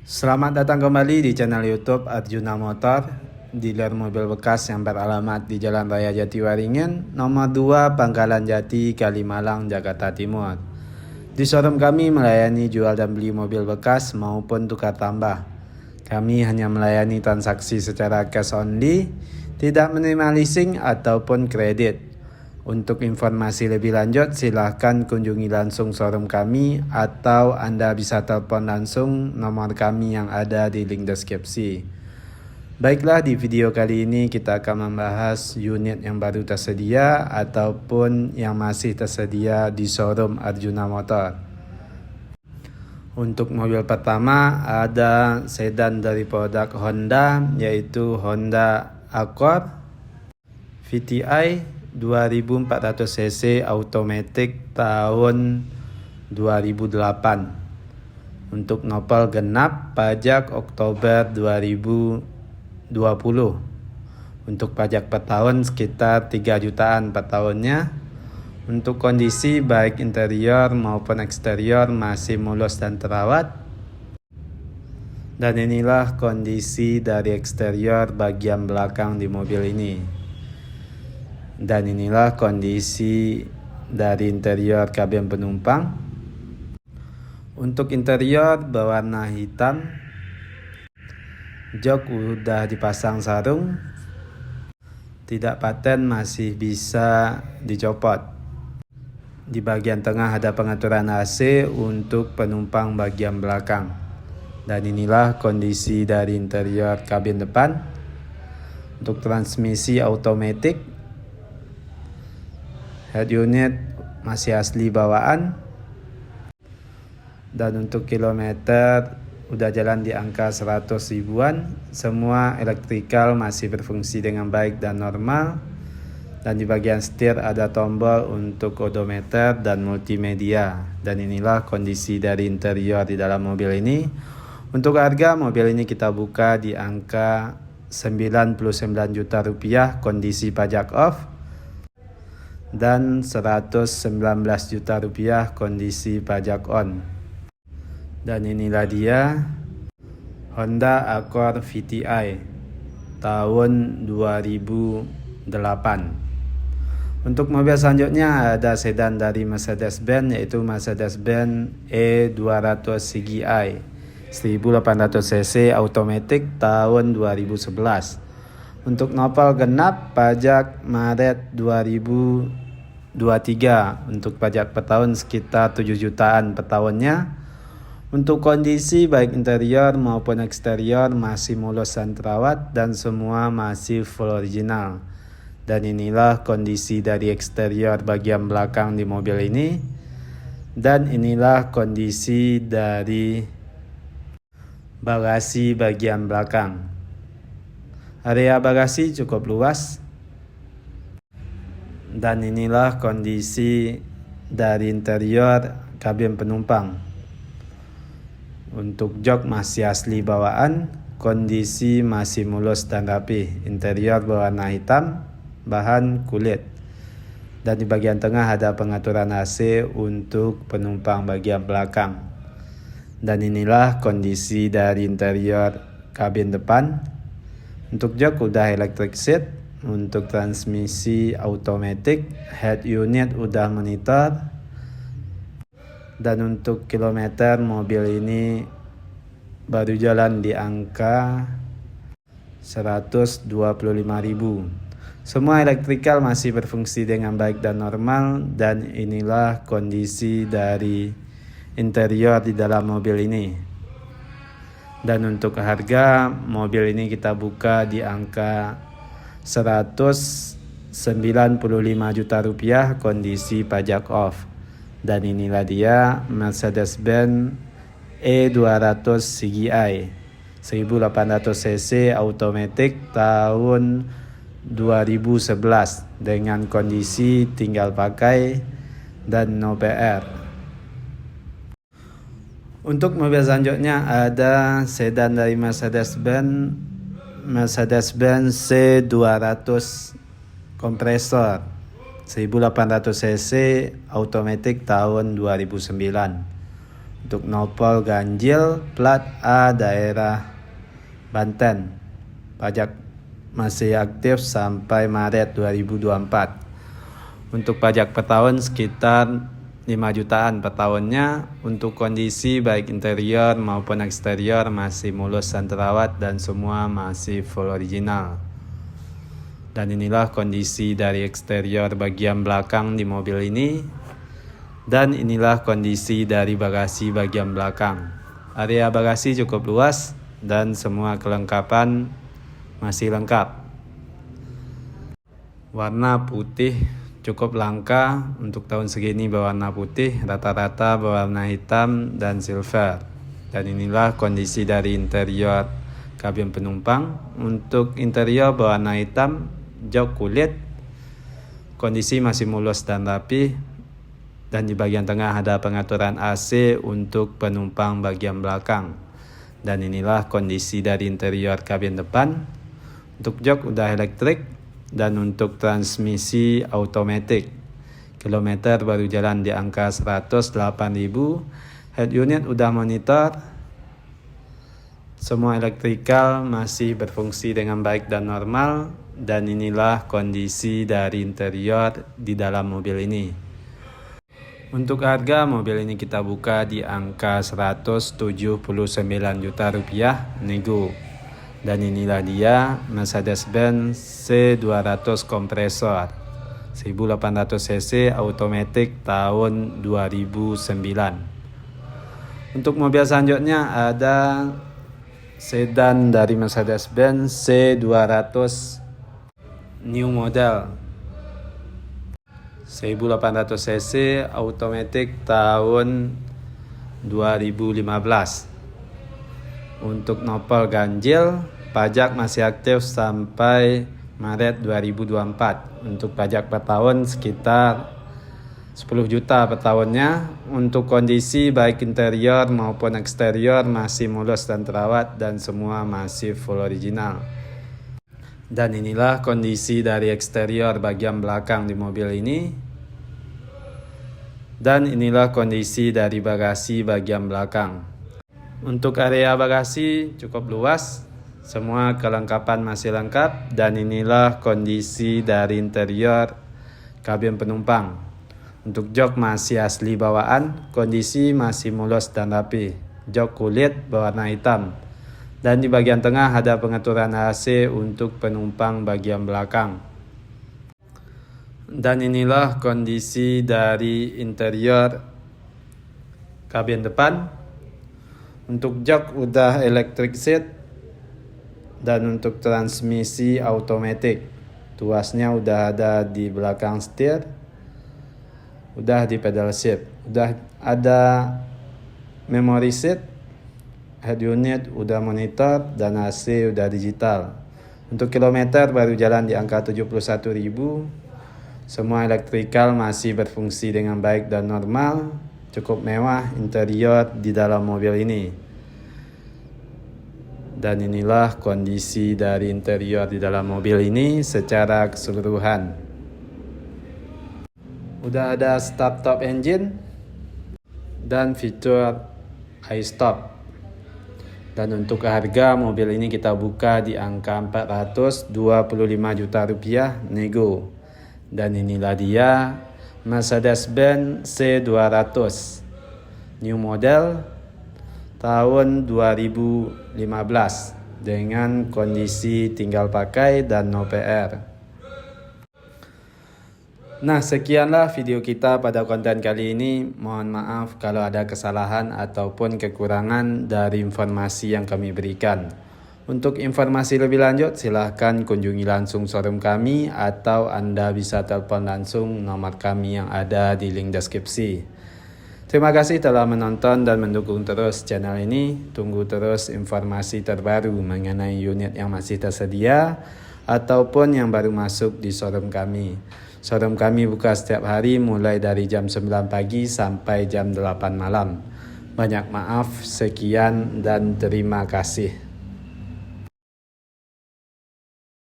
Selamat datang kembali di channel YouTube Arjuna Motor, dealer mobil bekas yang beralamat di Jalan Raya Jatiwaringin, nomor 2, Pangkalan Jati, Kalimalang, Jakarta Timur. Di showroom kami melayani jual dan beli mobil bekas maupun tukar tambah. Kami hanya melayani transaksi secara cash only, tidak menerima leasing ataupun kredit. Untuk informasi lebih lanjut, silahkan kunjungi langsung showroom kami atau Anda bisa telepon langsung nomor kami yang ada di link deskripsi. Baiklah, di video kali ini kita akan membahas unit yang baru tersedia ataupun yang masih tersedia di showroom Arjuna Motor. Untuk mobil pertama ada sedan dari produk Honda, yaitu Honda Accord VTI 2400 cc automatic tahun 2008. Untuk nopal genap, pajak Oktober 2020. Untuk pajak per tahun sekitar 3 jutaan per tahunnya. Untuk kondisi baik interior maupun eksterior masih mulus dan terawat. Dan inilah kondisi dari eksterior bagian belakang di mobil ini. Dan inilah kondisi dari interior kabin penumpang. Untuk interior berwarna hitam. Jok udah dipasang sarung. Tidak paten, masih bisa dicopot. Di bagian tengah ada pengaturan AC untuk penumpang bagian belakang. Dan inilah kondisi dari interior kabin depan. Untuk transmisi automatic. Head unit masih asli bawaan. Dan untuk kilometer udah jalan di angka 100 ribuan. Semua elektrikal masih berfungsi dengan baik dan normal. Dan di bagian setir ada tombol untuk odometer dan multimedia. Dan inilah kondisi dari interior di dalam mobil ini. Untuk harga mobil ini kita buka di angka 99 juta rupiah kondisi pajak off. Dan 119 juta rupiah kondisi pajak on. Dan inilah dia Honda Accord VTI tahun 2008. Untuk mobil selanjutnya ada sedan dari Mercedes-Benz, yaitu Mercedes-Benz E200 CGI 1800 cc automatic tahun 2011. Untuk nopal genap, pajak Maret 2023. Untuk pajak per tahun sekitar 7 jutaan per tahunnya. Untuk kondisi baik interior maupun eksterior masih mulus dan terawat dan semua masih full original. Dan inilah kondisi dari eksterior bagian belakang di mobil ini. Dan inilah kondisi dari bagasi bagian belakang. Area bagasi cukup luas. Dan inilah kondisi dari interior kabin penumpang. Untuk jok masih asli bawaan, kondisi masih mulus dan rapi. Interior berwarna hitam, bahan kulit. Dan di bagian tengah ada pengaturan AC untuk penumpang bagian belakang. Dan inilah kondisi dari interior kabin depan. Untuk jok udah electric seat. Untuk transmisi automatic, head unit udah monitor. Dan untuk kilometer mobil ini baru jalan di angka 125 ribu. Semua elektrikal masih berfungsi dengan baik dan normal. Dan inilah kondisi dari interior di dalam mobil ini. Dan untuk harga mobil ini kita buka di angka 195 juta rupiah kondisi pajak off. Dan inilah dia Mercedes-Benz E200 CGI 1800 cc automatic tahun 2011 dengan kondisi tinggal pakai dan no PR. Untuk mobil selanjutnya ada sedan dari Mercedes-Benz C200 kompresor 1800 cc automatic tahun 2009. Untuk nopol ganjil plat A daerah Banten. Pajak masih aktif sampai Maret 2024. Untuk pajak per tahun sekitar 5 jutaan per tahunnya. Untuk kondisi baik interior maupun eksterior masih mulus dan terawat dan semua masih full original. Dan inilah kondisi dari eksterior bagian belakang di mobil ini. Dan inilah kondisi dari bagasi bagian belakang. Area bagasi cukup luas dan semua kelengkapan masih lengkap. Warna putih cukup langka untuk tahun segini berwarna putih, rata-rata berwarna hitam dan silver. Dan inilah kondisi dari interior kabin penumpang. Untuk interior berwarna hitam, jok kulit, kondisi masih mulus dan rapi, dan di bagian tengah ada pengaturan AC untuk penumpang bagian belakang. Dan inilah kondisi dari interior kabin depan. Untuk jok udah elektrik dan untuk transmisi automatic. Kilometer baru jalan di angka 108.000. Head unit udah monitor. Semua elektrikal masih berfungsi dengan baik dan normal. Dan inilah kondisi dari interior di dalam mobil ini. Untuk harga mobil ini kita buka di angka 179 juta rupiah nego. Dan inilah dia Mercedes-Benz C200 kompresor 1800 cc automatic tahun 2009. Untuk mobil selanjutnya ada sedan dari Mercedes-Benz C200 new model 1800 cc automatic tahun 2015. Untuk nopol ganjil, pajak masih aktif sampai Maret 2024. Untuk pajak per tahun sekitar 10 juta per tahunnya. Untuk kondisi baik interior maupun eksterior masih mulus dan terawat dan semua masih full original. Dan inilah kondisi dari eksterior bagian belakang di mobil ini. Dan inilah kondisi dari bagasi bagian belakang. Untuk area bagasi cukup luas. Semua kelengkapan masih lengkap. Dan inilah kondisi dari interior kabin penumpang. Untuk jok masih asli bawaan. Kondisi masih mulus dan rapi. Jok kulit berwarna hitam. Dan di bagian tengah ada pengaturan AC untuk penumpang bagian belakang. Dan inilah kondisi dari interior kabin depan. Untuk jok udah electric seat. Dan untuk transmisi automatic. Tuasnya udah ada di belakang setir. Udah di pedal shift. Udah ada memory seat. Head unit udah monitor dan AC udah digital. Untuk kilometer baru jalan di angka 71.000. Semua elektrikal masih berfungsi dengan baik dan normal. Cukup mewah interior di dalam mobil ini. Dan inilah kondisi dari interior di dalam mobil ini secara keseluruhan. Udah ada start top engine dan fitur iStop. Dan untuk harga mobil ini kita buka di angka 425 juta rupiah nego. Dan inilah dia Mercedes-Benz C200 new model tahun 2015 dengan kondisi tinggal pakai dan no PR. Nah, sekianlah video kita pada konten kali ini. Mohon maaf kalau ada kesalahan ataupun kekurangan dari informasi yang kami berikan. Untuk informasi lebih lanjut, silahkan kunjungi langsung showroom kami atau Anda bisa telepon langsung nomor kami yang ada di link deskripsi. Terima kasih telah menonton dan mendukung terus channel ini. Tunggu terus informasi terbaru mengenai unit yang masih tersedia ataupun yang baru masuk di showroom kami. Showroom kami buka setiap hari mulai dari jam 9 pagi sampai jam 8 malam. Banyak maaf, sekian dan terima kasih.